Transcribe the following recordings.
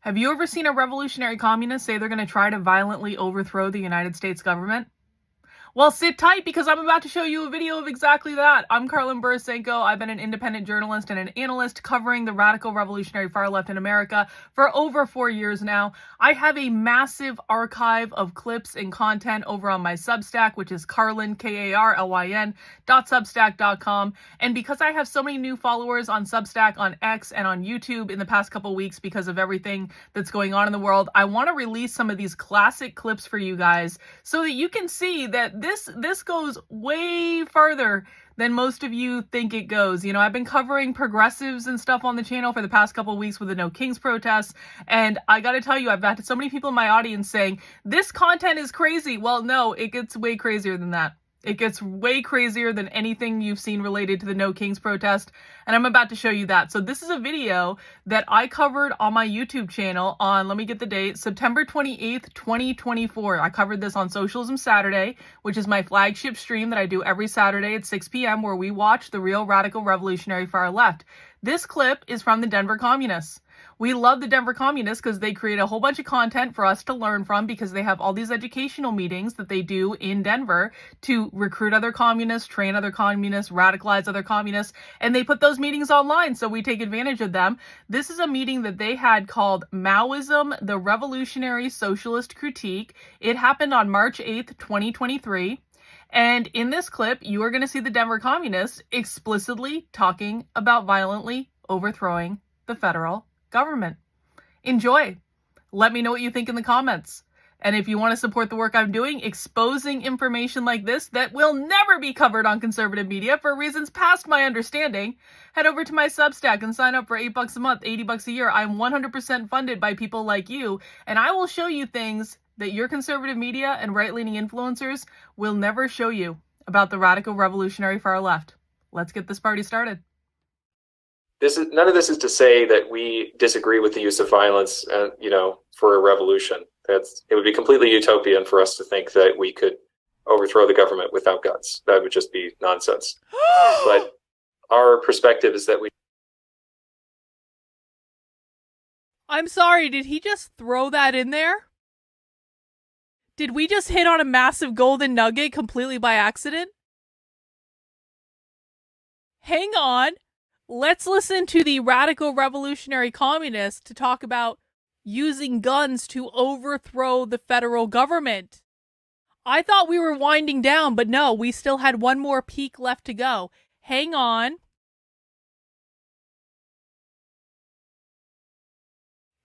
Have you ever seen a revolutionary communist say they're going to try to violently overthrow the United States government? Well, sit tight because I'm about to show you a video of exactly that. I'm Karlyn Borysenko. I've been an independent journalist and an analyst covering the radical revolutionary far left in America for over 4 years now. I have a massive archive of clips and content over on my Substack, which is Karlyn, Karlyn, .substack.com. And because I have so many new followers on Substack, on X, and on YouTube in the past couple weeks because of everything that's going on in the world, I want to release some of these classic clips for you guys so that you can see that this goes way farther than most of you think it goes. You know, I've been covering progressives and stuff on the channel for the past couple of weeks with the No Kings protests, and I gotta tell you, I've got so many people in my audience saying, this content is crazy. Well, no, it gets way crazier than that. It gets way crazier than anything you've seen related to the No Kings protest, and I'm about to show you that. So this is a video that I covered on my YouTube channel on, let me get the date, September 28th, 2024. I covered this on Socialism Saturday, which is my flagship stream that I do every Saturday at 6 p.m. where we watch the real radical revolutionary far left. This clip is from the Denver Communists. We love the Denver Communists because they create a whole bunch of content for us to learn from because they have all these educational meetings that they do in Denver to recruit other communists, train other communists, radicalize other communists, and they put those meetings online, so we take advantage of them. This is a meeting that they had called Maoism, the Revolutionary Socialist Critique. It happened on March 8th, 2023. And in this clip, you are going to see the Denver Communists explicitly talking about violently overthrowing the federal government. Enjoy. Let me know what you think in the comments. And if you want to support the work I'm doing, exposing information like this that will never be covered on conservative media for reasons past my understanding, head over to my Substack and sign up for $8 a month, $80 a year. I'm 100% funded by people like you, and I will show you things that your conservative media and right-leaning influencers will never show you about the radical revolutionary far left. Let's get this party started. None of this is to say that we disagree with the use of violence, for a revolution. It would be completely utopian for us to think that we could overthrow the government without guns. That would just be nonsense. But our perspective is that we. I'm sorry, did he just throw that in there? Did we just hit on a massive golden nugget completely by accident? Hang on. Let's listen to the radical revolutionary communists to talk about using guns to overthrow the federal government. I thought we were winding down, but no, we still had one more peak left to go. Hang on.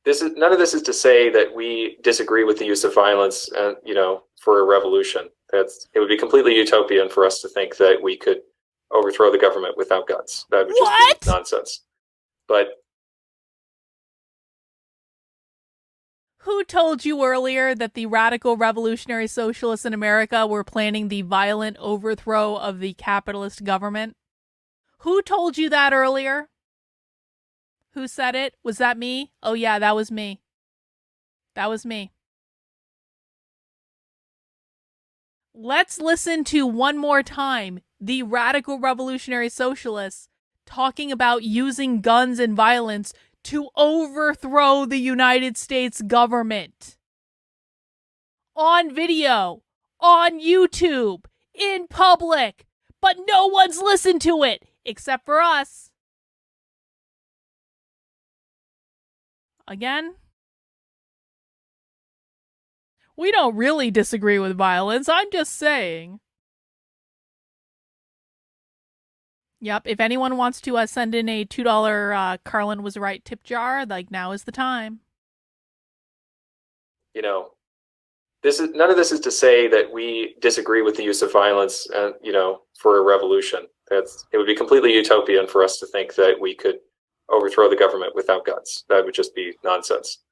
None of this is to say that we disagree with the use of violence, for a revolution. It would be completely utopian for us to think that we could overthrow the government without guns. That would just be nonsense. But who told you earlier that the radical revolutionary socialists in America were planning the violent overthrow of the capitalist government? Who told you that earlier? Who said it? Was that me? Oh yeah, that was me. That was me. Let's listen to one more time the radical revolutionary socialists talking about using guns and violence to overthrow the United States government. On video, on YouTube, in public, but no one's listened to it except for us. Again? We don't really disagree with violence, I'm just saying. Yep, if anyone wants to send in a $2 Karlyn was right tip jar, now is the time. None of this is to say that we disagree with the use of violence, for a revolution. It would be completely utopian for us to think that we could overthrow the government without guns. That would just be nonsense.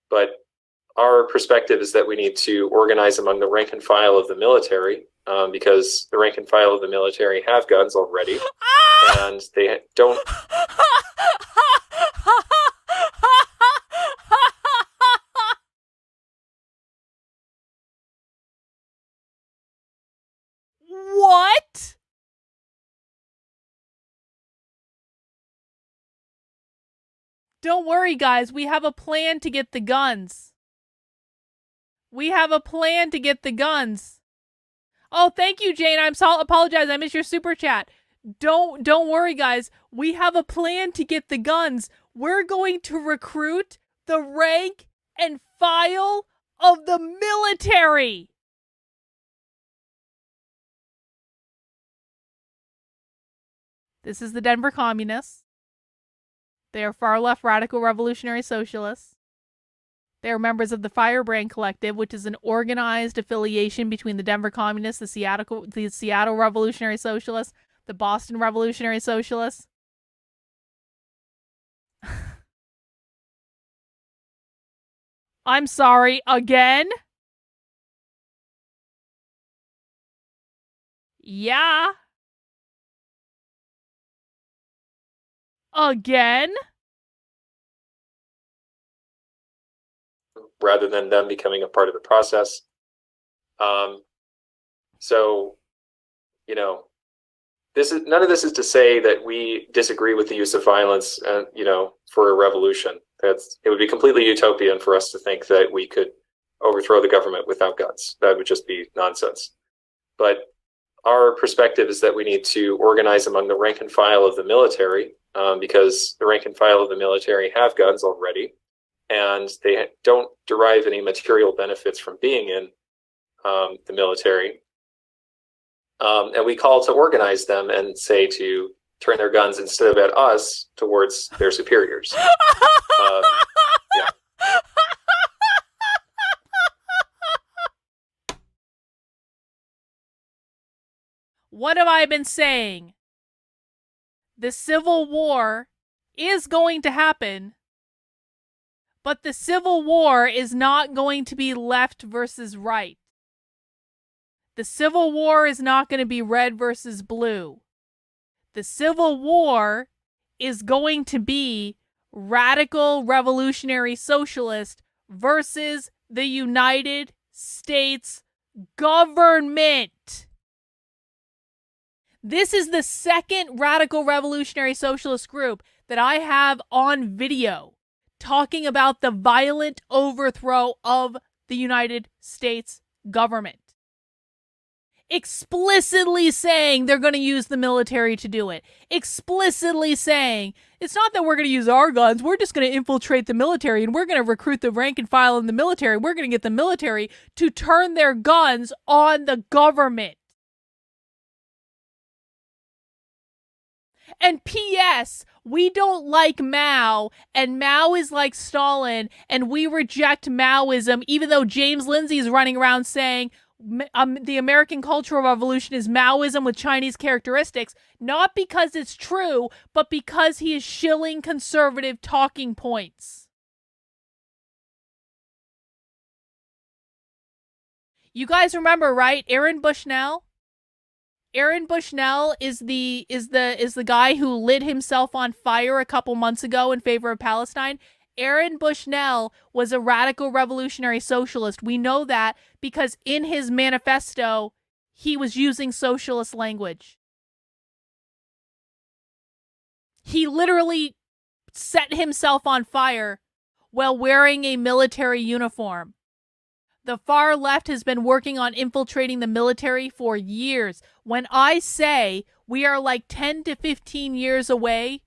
But our perspective is that we need to organize among the rank and file of the military, because the rank and file of the military have guns already, and they don't. What? Don't worry, guys. We have a plan to get the guns. We have a plan to get the guns. Oh, thank you, Jane. Apologize. I missed your super chat. Don't worry, guys. We have a plan to get the guns. We're going to recruit the rank and file of the military. This is the Denver Communists. They are far-left radical revolutionary socialists. They are members of the Firebrand Collective, which is an organized affiliation between the Denver Communists, the Seattle Revolutionary Socialists, the Boston Revolutionary Socialists. I'm sorry, again? Yeah. Again? Rather than them becoming a part of the process. So, you know, none of this is to say that we disagree with the use of violence, for a revolution. It would be completely utopian for us to think that we could overthrow the government without guns. That would just be nonsense. But our perspective is that we need to organize among the rank and file of the military, because the rank and file of the military have guns already, and they don't derive any material benefits from being in the military. And we call to organize them and say to turn their guns instead of at us towards their superiors. Yeah. What have I been saying? The Civil War is going to happen, but the Civil War is not going to be left versus right. The Civil War is not going to be red versus blue. The Civil War is going to be radical revolutionary socialist versus the United States government. This is the second radical revolutionary socialist group that I have on video talking about the violent overthrow of the United States government. Explicitly saying they're going to use the military to do it. Explicitly saying, it's not that we're going to use our guns, we're just going to infiltrate the military and we're going to recruit the rank and file in the military. We're going to get the military to turn their guns on the government. And P.S., we don't like Mao, and Mao is like Stalin, and we reject Maoism, even though James Lindsay is running around saying the American Cultural Revolution is Maoism with Chinese characteristics, not because it's true, but because he is shilling conservative talking points. You guys remember, right? Aaron Bushnell? Aaron Bushnell is the guy who lit himself on fire a couple months ago in favor of Palestine. Aaron Bushnell was a radical revolutionary socialist. We know that because in his manifesto, he was using socialist language. He literally set himself on fire while wearing a military uniform. The far left has been working on infiltrating the military for years. When I say we are like 10 to 15 years away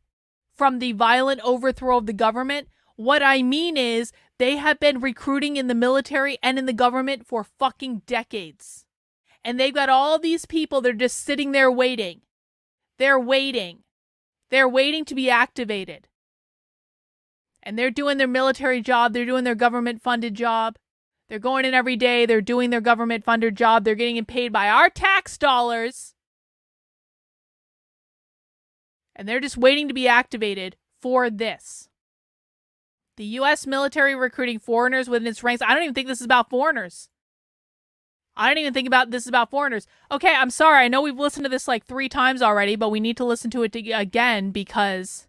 from the violent overthrow of the government, what I mean is they have been recruiting in the military and in the government for fucking decades. And they've got all these people that are just sitting there waiting. They're waiting. They're waiting to be activated. And they're doing their military job. They're doing their government-funded job. They're going in every day. They're doing their government-funded job. They're getting paid by our tax dollars. And they're just waiting to be activated for this. The U.S. military recruiting foreigners within its ranks. I don't even think this is about foreigners. I don't even think this is about foreigners. Okay, I'm sorry. I know we've listened to this like 3 times already, but we need to listen to it again because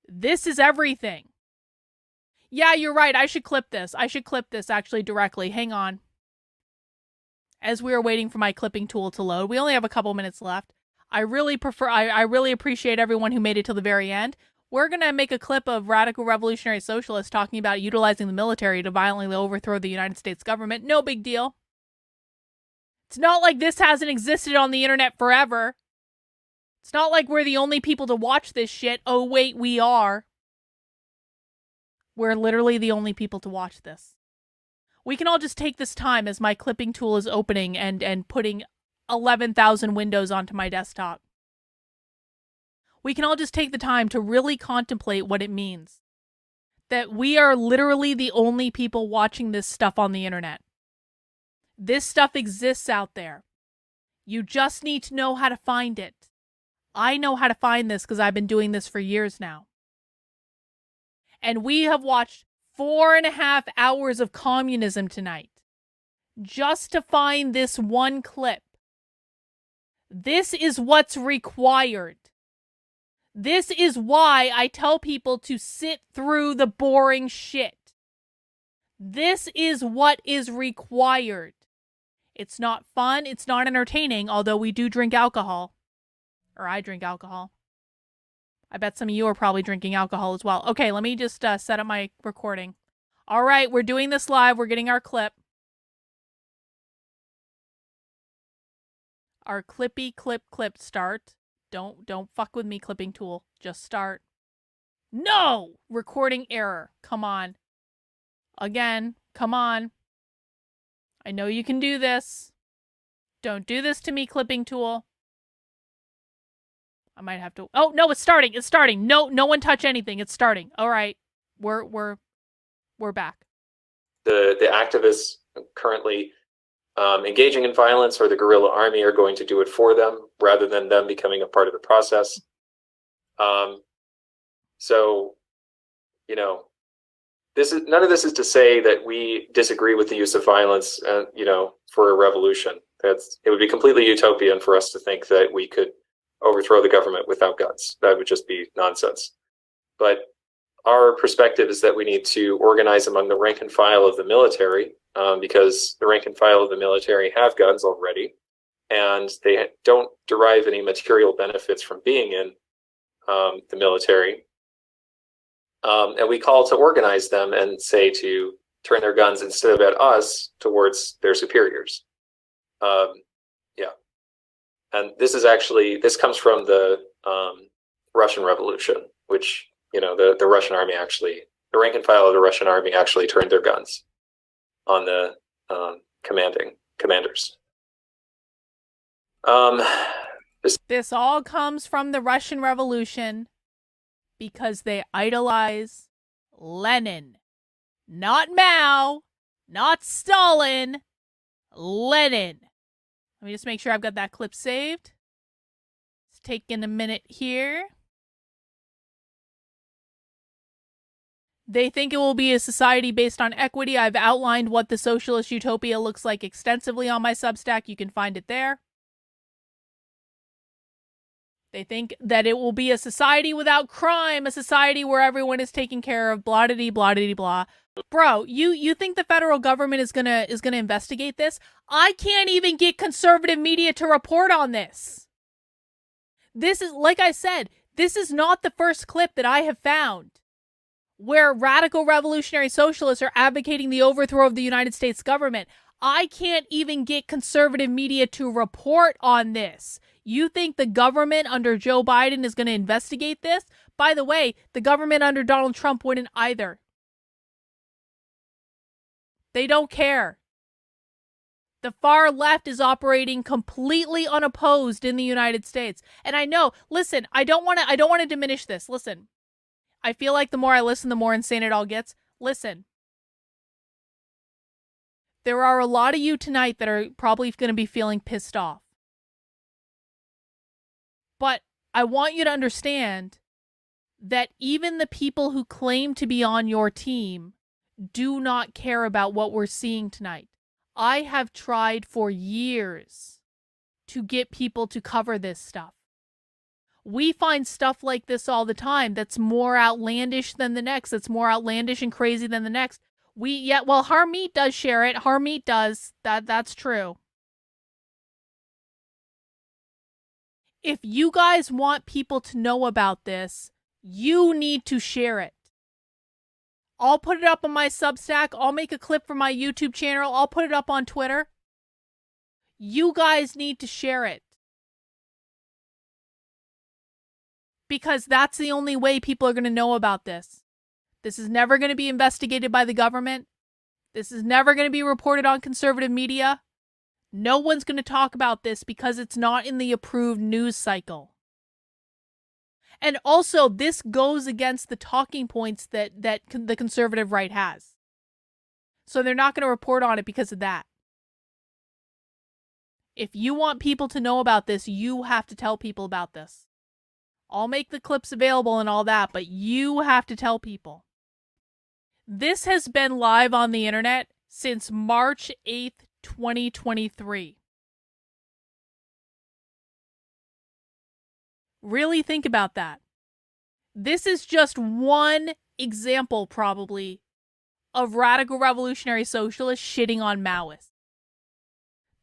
this is everything. Yeah, you're right. I should clip this. I should clip this actually directly. Hang on. As we are waiting for my clipping tool to load, we only have a couple minutes left. I really appreciate everyone who made it till the very end. We're going to make a clip of radical revolutionary socialists talking about utilizing the military to violently overthrow the United States government. No big deal. It's not like this hasn't existed on the internet forever. It's not like we're the only people to watch this shit. Oh, wait, we are. We're literally the only people to watch this. We can all just take this time as my clipping tool is opening and putting 11,000 windows onto my desktop. We can all just take the time to really contemplate what it means. That we are literally the only people watching this stuff on the internet. This stuff exists out there. You just need to know how to find it. I know how to find this because I've been doing this for years now. And we have watched 4.5 hours of communism tonight. Just to find this one clip. This is what's required. This is why I tell people to sit through the boring shit. This is what is required. It's not fun, it's not entertaining, although we do drink alcohol. Or I drink alcohol. I bet some of you are probably drinking alcohol as well. Okay, let me just set up my recording. All right, we're doing this live. We're getting our clip. Our clippy clip start. Don't fuck with me, clipping tool. Just start. No! Recording error. Come on. Again. Come on. I know you can do this. Don't do this to me, clipping tool. I might have to... Oh, no, it's starting. It's starting. No one touch anything. It's starting. All right. We're back. The activists currently engaging in violence or the guerrilla army are going to do it for them rather than them becoming a part of the process. So, you know, none of this is to say that we disagree with the use of violence, for a revolution. It would be completely utopian for us to think that we could overthrow the government without guns. That would just be nonsense. But our perspective is that we need to organize among the rank and file of the military, because the rank and file of the military have guns already, and they don't derive any material benefits from being in the military. And we call to organize them and say to turn their guns instead of at us towards their superiors. And this comes from the Russian Revolution, which, the Russian army the rank and file of the Russian army actually turned their guns on the commanders. This all comes from the Russian Revolution because they idolize Lenin. Not Mao, not Stalin, Lenin. Let me just make sure I've got that clip saved. It's taking a minute here. They think it will be a society based on equity. I've outlined what the socialist utopia looks like extensively on my Substack. You can find it there. They think that it will be a society without crime, a society where everyone is taken care of, blah-de-dee, blah-de-dee, blah. Bro, you think the federal government is gonna investigate this? I can't even get conservative media to report on this. This is, like I said, this is not the first clip that I have found where radical revolutionary socialists are advocating the overthrow of the United States government. I can't even get conservative media to report on this. You think the government under Joe Biden is going to investigate this? By the way, the government under Donald Trump wouldn't either. They don't care. The far left is operating completely unopposed in the United States. And I know, listen, I don't want to diminish this. Listen. I feel like the more I listen, the more insane it all gets. Listen. There are a lot of you tonight that are probably going to be feeling pissed off. But I want you to understand that even the people who claim to be on your team do not care about what we're seeing tonight. I have tried for years to get people to cover this stuff. We find stuff like this all the time that's more outlandish than the next, that's more outlandish and crazy than the next. Harmeet does share it. Harmeet does. That's true. If you guys want people to know about this, You need to share it. I'll put it up on my Substack. I'll make a clip for my YouTube channel. I'll put it up on Twitter. You guys need to share it. Because that's the only way people are going to know about this. This is never going to be investigated by the government. This is never going to be reported on conservative media. No one's going to talk about this because it's not in the approved news cycle. And also, this goes against the talking points that the conservative right has. So they're not going to report on it because of that. If you want people to know about this, you have to tell people about this. I'll make the clips available and all that, but you have to tell people. This has been live on the internet since March 8th, 2023. Really think about that. This is just one example, probably, of radical revolutionary socialists shitting on Maoists.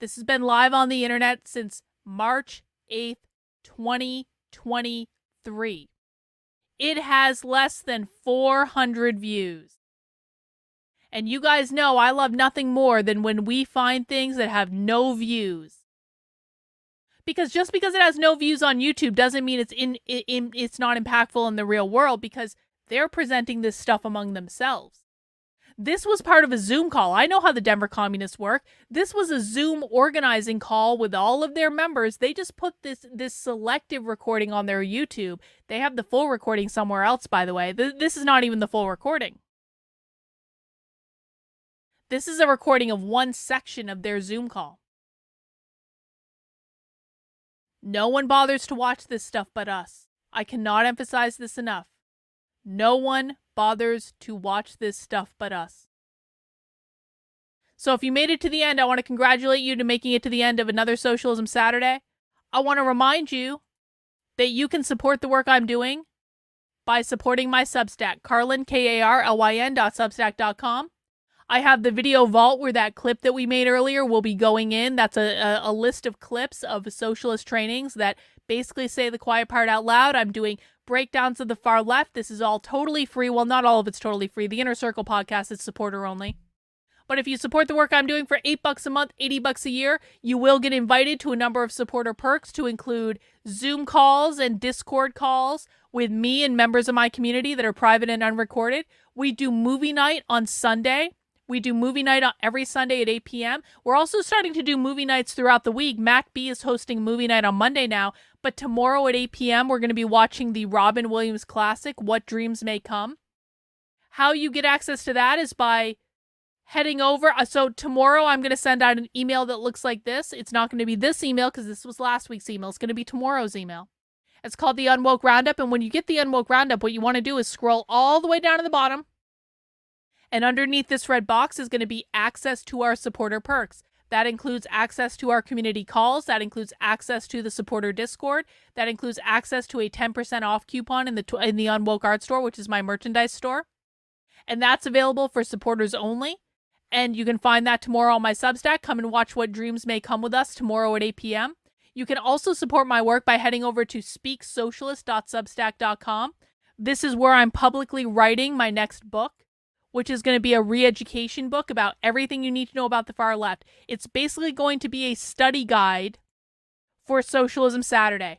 This has been live on the internet since March 8th, 2023. It has less than 400 views. And you guys know I love nothing more than when we find things that have no views. Because just because it has no views on YouTube doesn't mean it's not impactful in the real world, because they're presenting this stuff among themselves. This was part of a Zoom call. I know how the Denver communists work. This was a Zoom organizing call with all of their members. They just put this selective recording on their YouTube. They have the full recording somewhere else, by the way. This is not even the full recording. This is a recording of one section of their Zoom call. No one bothers to watch this stuff but us. I cannot emphasize this enough. No one bothers to watch this stuff but us. So if you made it to the end, I want to congratulate you to making it to the end of another Socialism Saturday. I want to remind you that you can support the work I'm doing by supporting my Substack, Karlyn, Karlyn.substack.com. I have the video vault where that clip that we made earlier will be going in. That's a list of clips of socialist trainings that basically say the quiet part out loud. I'm doing breakdowns of the far left. This is all totally free. Well, not all of it's totally free. The Inner Circle podcast is supporter only. But if you support the work I'm doing for $8 a month, $80 a year, you will get invited to a number of supporter perks to include Zoom calls and Discord calls with me and members of my community that are private and unrecorded. We do movie night on Sunday. We do movie night on every Sunday at 8 p.m. We're also starting to do movie nights throughout the week. Mac B is hosting movie night on Monday now, but tomorrow at 8 p.m. we're going to be watching the Robin Williams classic, What Dreams May Come. How you get access to that is by heading over. So tomorrow I'm going to send out an email that looks like this. It's not going to be this email because this was last week's email. It's going to be tomorrow's email. It's called the Unwoke Roundup, and when you get the Unwoke Roundup, what you want to do is scroll all the way down to the bottom. And underneath this red box is going to be access to our supporter perks. That includes access to our community calls. That includes access to the supporter Discord. That includes access to a 10% off coupon in the Unwoke Art Store, which is my merchandise store. And that's available for supporters only. And you can find that tomorrow on my Substack. Come and watch What Dreams May Come with us tomorrow at 8 p.m. You can also support my work by heading over to speaksocialist.substack.com. This is where I'm publicly writing my next book, which is going to be a re-education book about everything you need to know about the far left. It's basically going to be a study guide for Socialism Saturday.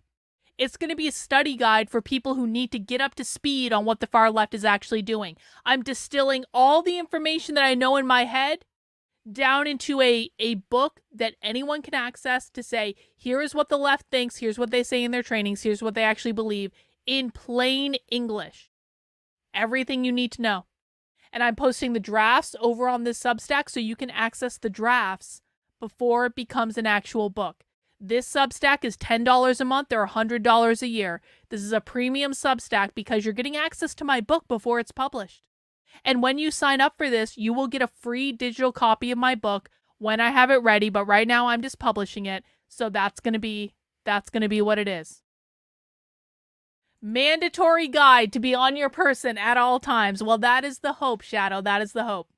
It's going to be a study guide for people who need to get up to speed on what the far left is actually doing. I'm distilling all the information that I know in my head down into a book that anyone can access to say, here is what the left thinks, here's what they say in their trainings, here's what they actually believe, in plain English. Everything you need to know. And I'm posting the drafts over on this Substack so you can access the drafts before it becomes an actual book. This Substack is $10 a month or $100 a year. This is a premium Substack because you're getting access to my book before it's published. And when you sign up for this, you will get a free digital copy of my book when I have it ready. But right now I'm just publishing it. So that's going to be what it is. Mandatory guide to be on your person at all times. Well, that is the hope, Shadow. That is the hope.